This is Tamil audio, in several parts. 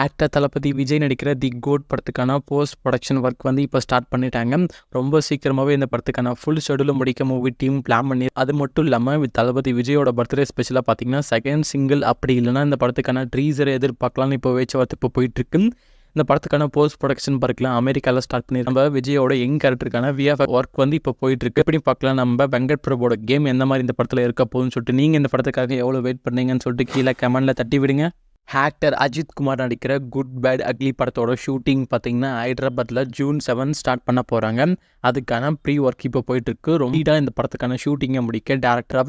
ஆக்டர் தளபதி விஜய் நடிக்கிற தி கோட் படத்துக்கான போஸ்ட் ப்ரொடக்ஷன் ஒர்க் வந்து இப்போ ஸ்டார்ட் பண்ணிட்டாங்க. ரொம்ப சீக்கிரமாகவே இந்த படத்துக்கான ஃபுல் ஷெடியூலும் முடிக்க மூவி டீம் பிளான் பண்ணி, அது மட்டும் இல்லாமல் தளபதி விஜயோட பர்த்டே ஸ்பெஷலாக பார்த்தீங்கன்னா செகண்ட் சிங்கிள் அப்படி இல்லைனா இந்த படத்துக்கான ட்ரீசரை எதிர்பார்க்கலாம்னு இப்போ பேச்சுவார்த்தை இப்போ போயிட்டுருக்கு. இந்த படத்துக்கான போஸ்ட் ப்ரொடக்ஷன் பார்க்கலாம் அமெரிக்காவில் ஸ்டார்ட் பண்ணி நம்ம விஜயோட யங் கேரக்டருக்கான விஎஃப்எக்ஸ் ஒர்க் வந்து இப்போ போயிட்டுருக்கு. எப்படி பார்க்கலாம் நம்ம வெங்கட் பிரபுவோட கேம் எந்த மாதிரி இந்த படத்தில் இருக்க போகுதுன்னு சொல்லிட்டு நீங்கள் இந்த படத்துக்காக எவ்வளோ வெயிட் பண்ணீங்கன்னு சொல்லிட்டு கீழே கமெண்டில் தட்டி விடுங்க. ஆக்டர் அஜித் குமார் நடிக்கிற குட் பேட் அக்லி படத்தோட ஷூட்டிங் பார்த்தீங்கன்னா ஹைதராபாத்தில் June 7 ஸ்டார்ட் பண்ண போகிறாங்க. அதுக்கான ப்ரீ ஒர்க் இப்போ போயிட்டுருக்கு. ரொம்ப இந்த படத்துக்கான ஷூட்டிங்கை முடிக்க டேரக்டர்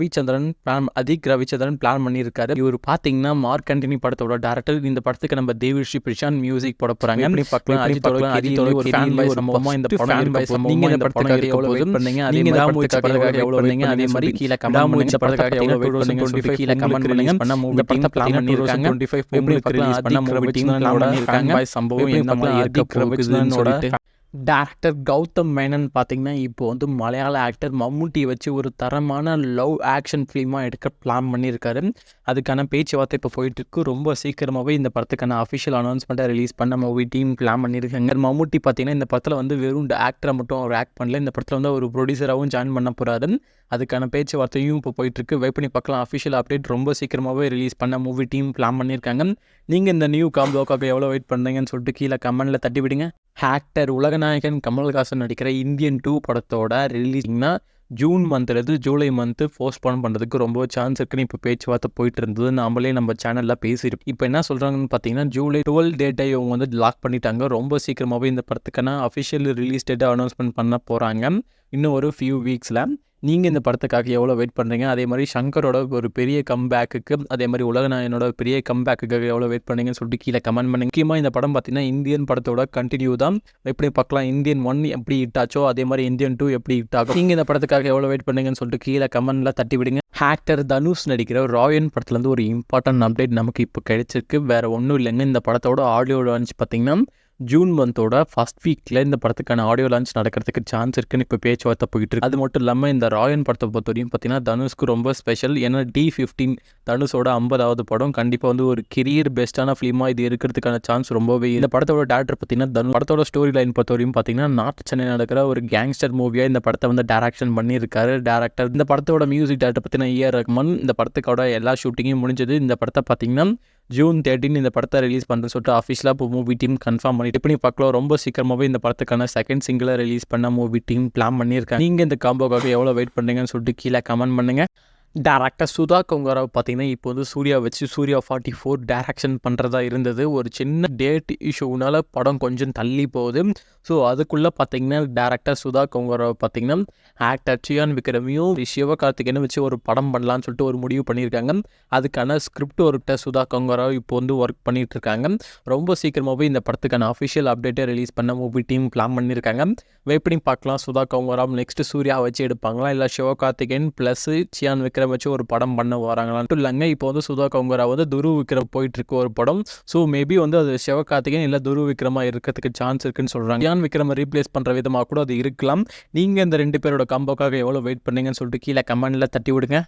அதிக் ரவிச்சந்திரன் பிளான் பண்ணியிருக்காரு. இவர் பார்த்தீங்கன்னா மார்க் ஆண்டனி படத்தோட டேரக்டர். இந்த படத்துக்கு நம்ம தேவிஸ்ரீ பிரசாந்த் மியூசிக் போட போகிறாங்க. இந்த படத்துக்காக எவ்வளோ வெயிட் பண்ணீங்க, அதே மாதிரி எவ்வளோ வெயிட் பண்ணீங்க, அதே மாதிரி கீழே கமெண்ட் படத்துக்காக எவ்வளோ வெயிட் பண்ணீங்க கீழே கமெண்ட் பண்ணுங்க. இந்த படத்தை பிளான் பண்ணியிருக்காங்க. டேரக்டர் கௌதம் மேனன் பார்த்தீங்கன்னா இப்போ வந்து மலையாள ஆக்டர் மம்முட்டியை வச்சு ஒரு தரமான லவ் ஆக்ஷன் ஃபிலிமாக எடுக்க பிளான் பண்ணியிருக்காரு. அதுக்கான பேச்சுவார்த்தை இப்போ போயிட்டுருக்கு. ரொம்ப சீக்கிரமாகவே இந்த படத்துக்கான அஃபிஷியல் அனௌன்ஸ்மெண்ட்டை ரிலீஸ் பண்ண மூவி டீம் பிளான் பண்ணியிருக்காங்க. மம்முட்டி பார்த்தீங்கன்னா இந்த படத்தில் வந்து வெறும் ஆக்டரை மட்டும் அவர் ஆக்ட் பண்ணல, இந்த படத்தில் வந்து ஒரு ப்ரொடியூசராகவும் ஜாயின் பண்ண போகிறாரு. அதுக்கான பேச்சுவார்த்தையும் இப்போ போயிட்டுருக்கு. வெயிட் பண்ணி பார்க்கலாம். அஃபிஷியல் அப்டேட் ரொம்ப சீக்கிரமாகவே ரிலீஸ் பண்ண மூவி டீம் பிளான் பண்ணியிருக்காங்க. நீங்கள் இந்த நியூ காம்போக்காக எவ்வளோ வெயிட் பண்ணுறீங்கன்னு சொல்லிட்டு கீழே கமெண்டில் தட்டி விடுங்க. ஆக்டர் உலகநாயகன் கமல்ஹாசன் நடிக்கிற இந்தியன் 2 படத்தோட ரிலீஸிங்னா ஜூன் மந்த்லேருந்து ஜூலை மந்த்து போஸ்ட்போன் பண்ணுறதுக்கு ரொம்ப சான்ஸ் இருக்குன்னு இப்போ பேச்சுவார்த்தை போயிட்டு இருந்தது. நாமளே நம்ம சேனலில் பேசியிருப்போம். இப்போ என்ன சொல்கிறாங்கன்னு பார்த்தீங்கன்னா ஜூலை 12 டேட்டை இவங்க வந்து லாக் பண்ணிட்டாங்க. ரொம்ப சீக்கிரமாகவே இந்த படத்துக்கான அஃபிஷியல் ரிலீஸ் டேட்டை அனௌன்ஸ்மெண்ட் பண்ண போகிறாங்க இன்னும் ஒரு ஃபியூ வீக்ஸில். நீங்கள் இந்த படத்துக்காக எவ்வளோ வெயிட் பண்ணுறீங்க, அதே மாதிரி சங்கரோட ஒரு பெரிய கம்பேக்குக்கு, அதே மாதிரி உலகநாயகனோட பெரிய கம்பேக்குக்காக எவ்வளோ வெயிட் பண்ணீங்கன்னு சொல்லிட்டு கீழே கமெண்ட் பண்ணுங்க. முக்கியமாக இந்த படம் பார்த்தீங்கன்னா இந்தியன் படத்தோட கண்டினியூ தான். எப்படி பார்க்கலாம், இந்தியன் 1 எப்படி ஹிட் ஆச்சோ அதே மாதிரி இந்தியன் 2 எப்படி ஹிட் ஆகும். நீங்கள் இந்த படத்துக்காக எவ்வளோ வெயிட் பண்ணீங்கன்னு சொல்லிட்டு கீழே கமெண்டில் தட்டி விடுங்க. ஆக்டர் தனுஷ் நடிக்கிற ராயன் படத்துலேருந்து ஒரு இம்பார்ட்டன்ட் அப்டேட் நமக்கு இப்போ கிடைச்சிருக்கு. வேறு ஒன்றும் இல்லைங்க, இந்த படத்தோட ஆடியோ லான்ச் பார்த்தீங்கன்னா ஜூன் மந்தோட ஃபர்ஸ்ட் வீக்கில் இந்த படத்துக்கான ஆடியோ லான்ச் நடக்கிறதுக்கு சான்ஸ் இருக்குன்னு இப்போ பேச்சுவார்த்தை போயிட்டு இருக்கு. அது மட்டும் இல்லாமல் இந்த ராயன் படத்தை பொறுத்தவரையும் பார்த்தீங்கன்னா தனுஷ்க்கு ரொம்ப ஸ்பெஷல். ஏன்னா D15 தனுஷோட 50வது படம். கண்டிப்பாக வந்து ஒரு கெரியர் பெஸ்ட்டான ஃபிலிமாக இது இருக்கிறதுக்கான சான்ஸ் ரொம்பவே. இந்த படத்தோட டேரக்டர் பார்த்தீங்கன்னா படத்தோட ஸ்டோரி லைன் பொறுத்தவரையும் பார்த்தீங்கன்னா நார்த் சென்னை நடக்கிற ஒரு கேங்ஸ்டர் மூவியாக இந்த படத்தை வந்து டைரக்ஷன் பண்ணியிருக்காரு டேரக்டர். இந்த படத்தோட மியூசிக் டேரக்டர் பார்த்தீங்கன்னா A.R. ரஹ்மான். இந்த படத்துக்கோட எல்லா ஷூட்டிங்கும் முடிஞ்சது. இந்த படத்தை பார்த்தீங்கன்னா June 13 இந்த படத்தை ரிலீஸ் பண்ணுறேன்னு சொல்லிட்டு அஃபிஷியலாக இப்போ மூவி டீம் கன்ஃபார்ம் பண்ணிட்டு எப்படி பார்க்கலாம். ரொம்ப சீக்கிரமாகவே இந்த படத்துக்கான செகண்ட் சிங்கிளை ரிலீஸ் பண்ண மூவி டீம் பிளான் பண்ணியிருக்காங்க. நீங்கள் இந்த காம்போக்காக எவ்வளோ வெயிட் பண்ணுறீங்கன்னு சொல்லிட்டு கீழே கமெண்ட் பண்ணுங்கள். டேரக்டர் சுதா கொங்கராவ் பார்த்தீங்கன்னா இப்போ வந்து சூர்யா வச்சு சூர்யா 44 டைரக்ஷன் பண்ணுறதா இருந்தது. ஒரு சின்ன டேட் இஷ்யூனால படம் கொஞ்சம் தள்ளி போகுது. ஸோ அதுக்குள்ளே பார்த்தீங்கன்னா டேரக்டர் சுதா கொங்கராவ் பார்த்தீங்கன்னா ஆக்டர் சியான் விக்ரமையும் சிவகார்த்திகேயனை வச்சு ஒரு படம் பண்ணலான்னு சொல்லிட்டு ஒரு முடிவு பண்ணியிருக்காங்க. அதுக்கான ஸ்கிரிப்ட் ஒர்க்கிட்ட சுதா கொங்கராவ் இப்போ வந்து ஒர்க் பண்ணிட்டு இருக்காங்க. ரொம்ப சீக்கிரமாகவே இந்த படத்துக்கான அஃபிஷியல் அப்டேட்டை ரிலீஸ் பண்ண மூவி டீம் பிளான் பண்ணியிருக்காங்க. வெயிட் பண்ணி பார்க்கலாம். சுதா கொங்கராவ் நெக்ஸ்ட் சூர்யா வச்சு எடுப்பாங்களா, இல்லை சிவகார்த்திகேயன் ப்ளஸ் சியான் விக்ரம் வச்சு ஒரு படம் பண்ண வராங்களான்ட்டு இல்லைங்க. இப்போ வந்து சுதா கொங்கராவ் வந்து துருவ் விக்ரம் போயிட்டு இருக்கு ஒரு படம். ஸோ மேபி வந்து அது சிவகார்த்திகேயன் இல்லை துருவ் விக்ரமா இருக்கிறதுக்கு சான்ஸ் இருக்குன்னு சொல்கிறாங்க. சியான் விக்ரம் ரீப்ளேஸ் பண்ணுற விதமாக கூட அது இருக்கலாம். நீங்கள் இந்த 2 பேரோட காம்போக்காக எவ்வளோ வெயிட் பண்ணீங்கன்னு சொல்லிட்டு கீழே கமெண்டில் தட்டி விடுங்க.